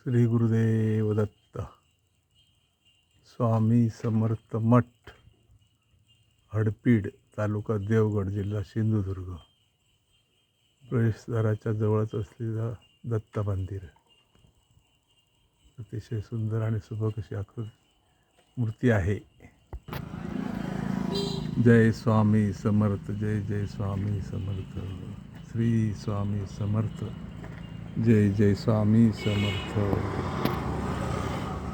श्री गुरुदेव दत्त. स्वामी समर्थ मठ, हडपीड, तालुका देवगड, जिल्हा सिंधुदुर्ग. प्रवेशद्वाराच्या जवळच असलेलं दत्त मंदिर. अतिशय सुंदर आणि सुबक अशी आकृती मूर्ती आहे. जय स्वामी समर्थ. जय जय स्वामी समर्थ. श्री स्वामी समर्थ. जय जय स्वामी समर्थ.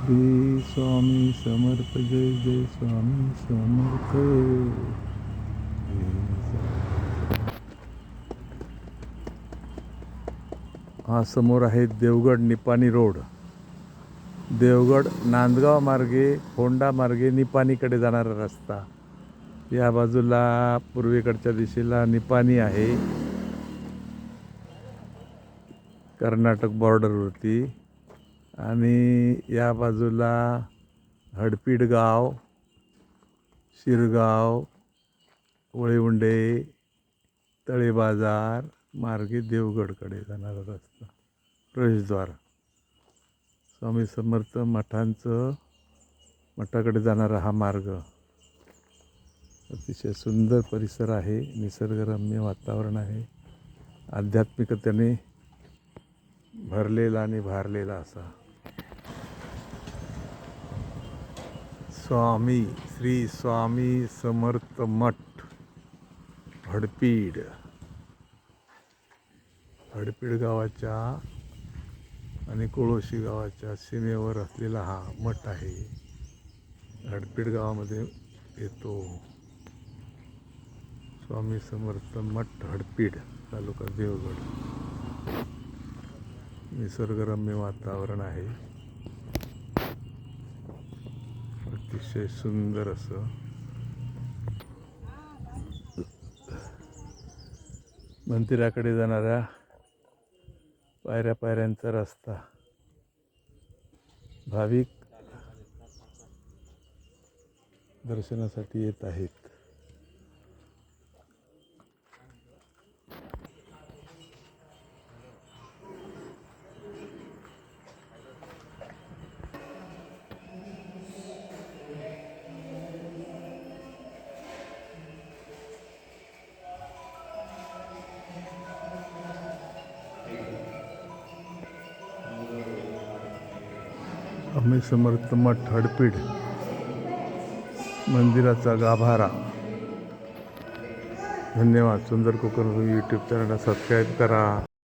श्री स्वामी समर्थ. जय जय स्वामी समर्थ. हा समोर आहे देवगड निपाणी रोड. देवगड नांदगाव मार्गे, होंडा मार्गे निपाणीकडे जाणारा रस्ता. या बाजूला पूर्वेकडच्या दिशेला निपाणी आहे, कर्नाटक बॉर्डरवरती, आणि या बाजूला हडपीड गाव, शिरगाव, वळीवंडे, तळे बाजार मार्गे देवगडकडे जाणारा रस्ता, प्रवेशद्वार. स्वामी समर्थ मठाकडे जाणारा हा मार्ग. अतिशय सुंदर परिसर आहे, निसर्गरम्य वातावरण आहे, आध्यात्मिकतेने भरलेला आणि भारलेला असा. श्री स्वामी समर्थ मठ, हडपीड गावाच्या आणि कोळोशी गावाच्या सीमेवर असलेला हा मठ आहे. हडपीड गावामध्ये येतो. स्वामी समर्थ मठ, हडपीड, तालुका देवगड. निसर्गरम्य वातावरण आहे, अतिशय सुंदर असं. मंदिराकडे जाणाऱ्या पायऱ्यांचा रस्ता. भाविक दर्शनासाठी येत आहेत. स्वामी समर्थ मठ, हडपीड मंदिराचा गाभारा. धन्यवाद. सुंदर कोकण यूट्यूब चॅनलला सबस्क्राईब करा.